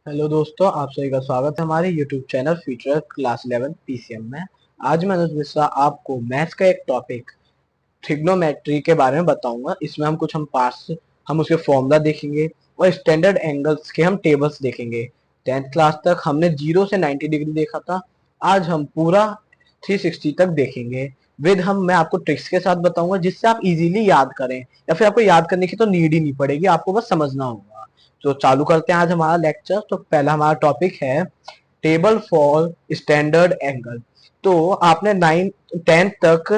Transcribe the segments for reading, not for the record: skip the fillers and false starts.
Hello दोस्तों, आप सभी का स्वागत है हमारे YouTube channel future class 11 PCM में। आज मैं अनुज मिश्रा आपको मैथ्स का एक टॉपिक ट्रिग्नोमेट्री के बारे में बताऊंगा। इसमें हम पार्ट्स, हम उसके फॉर्मूला देखेंगे और स्टैंडर्ड एंगल्स के हम टेबल्स देखेंगे। 10th क्लास तक हमने 0 से 90 डिग्री देखा था। आज हम पूरा 360 तक देखेंगे। मैं आपको ट्रिक्स के साथ बताऊंगा जिससे आप इजीली याद करें, या फिर आपको याद करने की तो नीड ही नहीं पड़ेगी, आपको बस समझना होगा। तो चालू करते हैं आज हमारा लेक्चर। तो पहला हमारा टॉपिक है टेबल फॉर स्टैंडर्ड एंगल। तो आपने 10th तक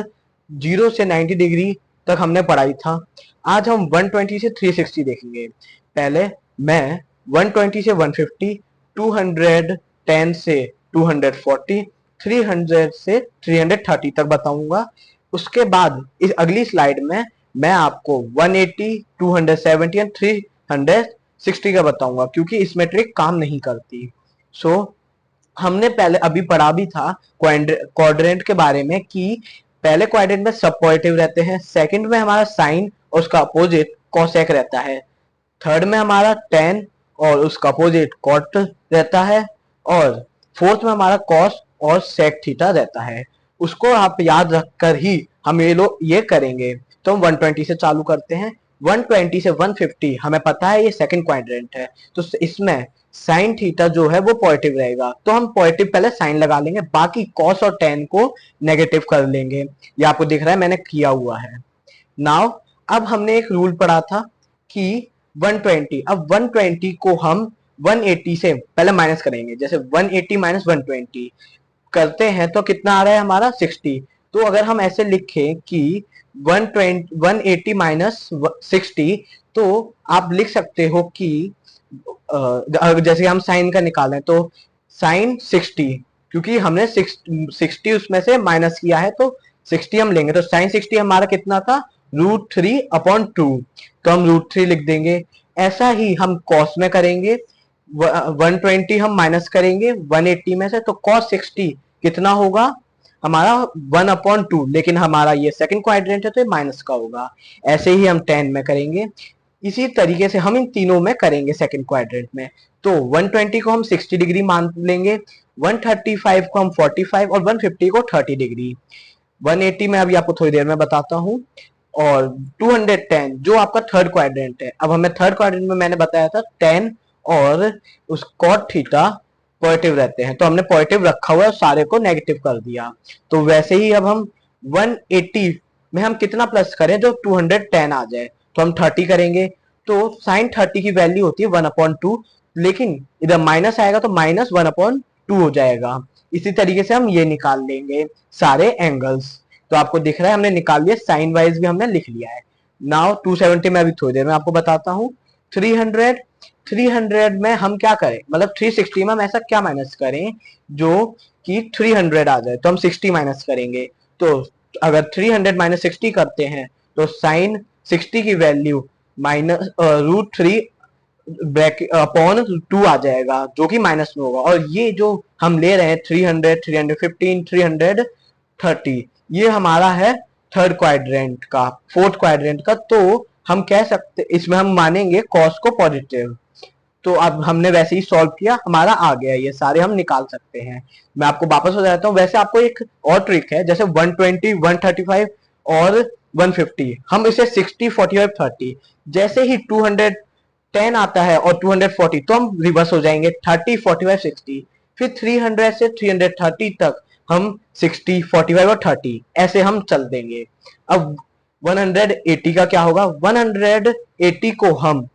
0 से 90 डिग्री तक हमने पढ़ाई था। आज हम 120 से 360 देखेंगे। पहले मैं 120 से 150, 210 से 240, 300 से 330 तक बताऊंगा। उसके बाद इस अगली स्लाइड में मैं आपको 180, 270 एंड 360 का बताऊंगा, क्योंकि इसमें ट्रिक काम नहीं करती। सो हमने पहले अभी पढ़ा भी था क्वाड्रेंट के बारे में कि पहले क्वाड्रेंट में सब पॉजिटिव रहते हैं, सेकंड में हमारा साइन और उसका अपोजिट कोसेक रहता है, थर्ड में हमारा टेन और उसका अपोजिट कॉट रहता है, और फोर्थ में हमारा कॉस और सेक थीटा रहता है। उसको आप याद रखकर ही हम ये करेंगे। तो हम 120 से चालू करते हैं। 120 से 150 हमें पता है ये सेकंड क्वाड्रेंट है, तो इसमें साइन थीटा जो है वो पॉजिटिव रहेगा, तो हम पॉजिटिव पहले साइन लगा लेंगे, बाकी कॉस और टेन को नेगेटिव कर लेंगे। ये आपको दिख रहा है, मैंने किया हुआ है। नाउ अब हमने एक रूल पढ़ा था कि 120, अब 120 को हम 180 से पहले माइनस करेंगे। जैसे 180 माइनस 120 करते हैं तो कितना आ रहा है हमारा 60। तो अगर हम ऐसे लिखें कि 180 माइनस 60, तो आप लिख सकते हो कि जैसे हम साइन का निकालें तो साइन 60, क्योंकि हमने 60 उसमें से माइनस किया है तो 60 हम लेंगे। तो साइन 60 हमारा कितना था, √3/2। तो हम √3 लिख देंगे। ऐसा ही हम कॉस में करेंगे। 120 हम माइनस करेंगे 180 में से, तो कॉस 60 कितना होगा हमारा 1/2, लेकिन हमारा ये सेकंड क्वाड्रेंट है तो ये माइनस का होगा। ऐसे ही हम 10 में करेंगे। इसी तरीके से हम इन तीनों में करेंगे सेकंड क्वाड्रेंट में। तो 120 को हम 60 डिग्री मान लेंगे, 135 को हम 45 और 150 को 30 डिग्री। 180 में अभी आपको थोड़ी देर में बताता हूँ। और 210 जो आपका थर्ड क्वाड्रेंट है, अब हमें थर्ड क्वाड्रेंट में मैंने बताया था 10 और उस कॉट थीटा पॉजिटिव रहते हैं, तो हमने पॉजिटिव रखा हुआ है, सारे को नेगेटिव कर दिया। तो वैसे ही अब हम 180 में हम कितना प्लस करें जो 210 आ जाए, तो हम 30 करेंगे। तो साइन 30 की वैल्यू होती है 1/2, लेकिन इधर माइनस आएगा तो -1/2 हो जाएगा। इसी तरीके से हम ये निकाल लेंगे सारे एंगल्स। तो आपको दिख रहा है हमने निकाल लिया, साइन वाइज भी हमने लिख लिया है। नाउ 270 में अभी थोड़ी देर में आपको बताता हूँ। 300 300 में हम क्या करें, मतलब 360 में हम ऐसा क्या माइनस करें जो कि 300 आ जाए, तो हम 60 माइनस करेंगे। तो अगर 300 माइनस 60 करते हैं तो साइन 60 की वैल्यू माइनस √3 अपॉन 2 आ जाएगा, जो कि माइनस में होगा। और ये जो हम ले रहे हैं 300, 315, 330, ये हमारा है थर्ड क्वाड्रेंट का, फोर्थ क्वाड्रेंट का। तो हम कह सकते, इसमें हम मानेंगे कॉस को पॉजिटिव। तो अब हमने वैसे ही सॉल्व किया, हमारा आ गया, ये सारे हम निकाल सकते हैं। मैं आपको वापस हो जाता हूँ। वैसे आपको एक और ट्रिक है, जैसे 120, 135 और 150, हम इसे 60, 45, 30, जैसे ही 210 आता है और 240 तो हम रिवर्स हो जाएंगे, 30, 45, 60। फिर 300 से 330 तक हम 60, 45 और 30 ऐसे हम चल देंगे। अब 180 का क्या होगा, 180 को हम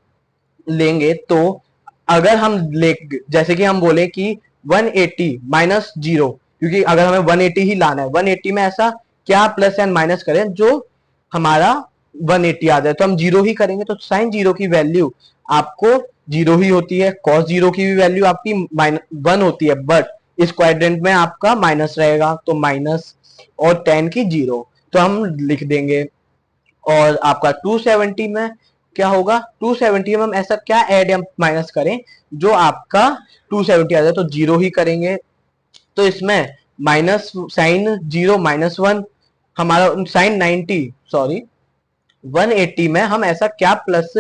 लेंगे तो अगर हम ले, जैसे कि हम बोले कि 180 माइनस 0, क्योंकि अगर हमें 180 ही लाना है, 180 में ऐसा क्या प्लस एंड माइनस करें जो हमारा 180 आ जाए, तो हम 0 ही करेंगे। तो साइन 0 की वैल्यू आपको 0 ही होती है, कॉस 0 की भी वैल्यू आपकी 1 होती है, बट इस क्वाड्रेंट में आपका माइनस रहेगा, तो माइनस, और 10 की 0, तो हम लिख देंगे। और आपका 270 में क्या होगा, 270 में हम ऐसा क्या ऐड या माइनस करें जो आपका 270 आ जाए, तो 0 ही करेंगे। तो इसमें माइनस साइन 0 -1, हमारा साइन 90, सॉरी 180 में हम ऐसा क्या प्लस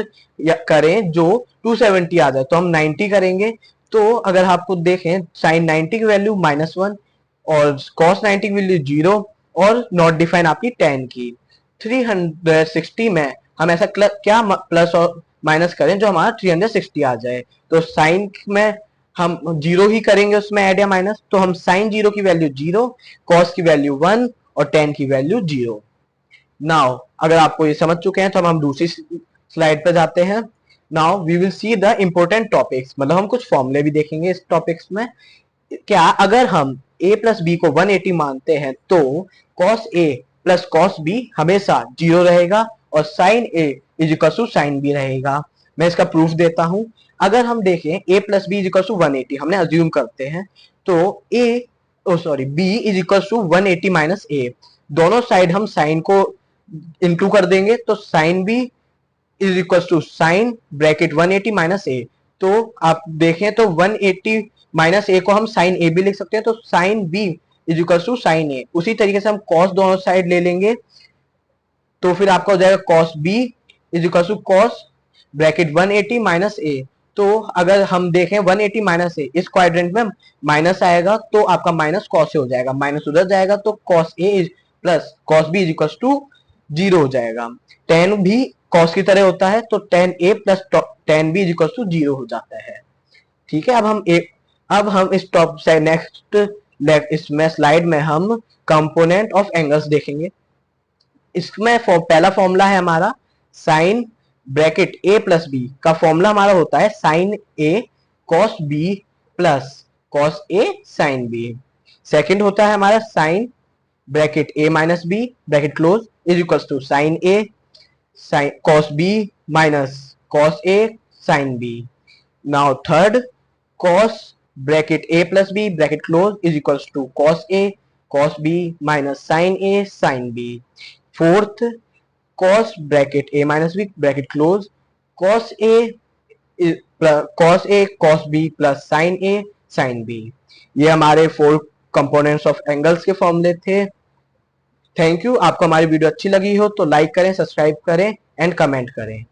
करें जो 270 आ जाए, तो हम 90 करेंगे। तो अगर आपको देखें साइन 90 की वैल्यू -1 और कॉस 90 की वैल्यू 0 और नॉट डिफाइन आपकी 10 की। 360 में हम ऐसा क्या प्लस और माइनस करें जो हमारा 360 आ जाए। तो साइन में हम 0 ही करेंगे उसमें ऐड या माइनस, तो हम साइन 0 की वैल्यू 0, कॉस की वैल्यू 1 और 10 की वैल्यू 0। नाउ अगर आपको ये समझ चुके हैं तो हम दूसरी स्लाइड पर जाते हैं। Now we will see the important topics, मतलब हम कुछ फॉर्मूले भी देखेंगे इस टॉपिक्स में। क्या अगर हम a प्लस बी को 180 मानते हैं तो cos a plus cos b हमेशा 0 रहेगा और sin a is equal to sin b रहेगा। मैं इसका प्रूफ देता हूं। अगर हम देखें a plus B is equal to 180, हमने अज्यूम करते हैं, तो b is equal to 180 minus a, दोनों साइड हम साइन को इंटू कर देंगे, तो sine b is equal to sine bracket 180 minus a। तो आप देखें तो 180 माइनस ए को हम साइन ए भी लिख सकते हैं, तो sine b is equal to sine a. उसी तरीके से हम कॉस दोनों साइड ले लेंगे, तो फिर आपका हो जाएगा cos B is equal to cos bracket 180 minus a. तो अगर हम देखें 180 माइनस ए, इस क्वाड्रेंट में माइनस आएगा तो आपका माइनस कॉस ए हो जाएगा, माइनस उधर जाएगा तो cos A is plus cos B is equal to 0 हो जाएगा। टेन भी कॉस की तरह होता है, तो tan A plus tan B is equal to 0 हो जाता है। ठीक है, अब हम इस टॉप से नेक्स्ट इसमें स्लाइड में हम कंपोनेंट ऑफ एंगल्स देखेंगे। इसमें पहला फॉर्मूला है हमारा sine bracket A plus B का फॉर्मूला हमारा होता है sine A cos B plus cos A sine B. Second होता है हमारा sine bracket A minus B bracket close is equal to sine A sine cos B minus cos A sine B. Now third cos bracket a plus B bracket close is equals to cos a cos b minus sin a sin b। Fourth cos bracket a minus b bracket close cos a cos b plus sin a sin b। ये हमारे 4 components of angles के फॉर्मूले थे। Thank you. आपको हमारी video अच्छी लगी हो तो लाइक करें, सब्सक्राइब करें एंड कमेंट करें।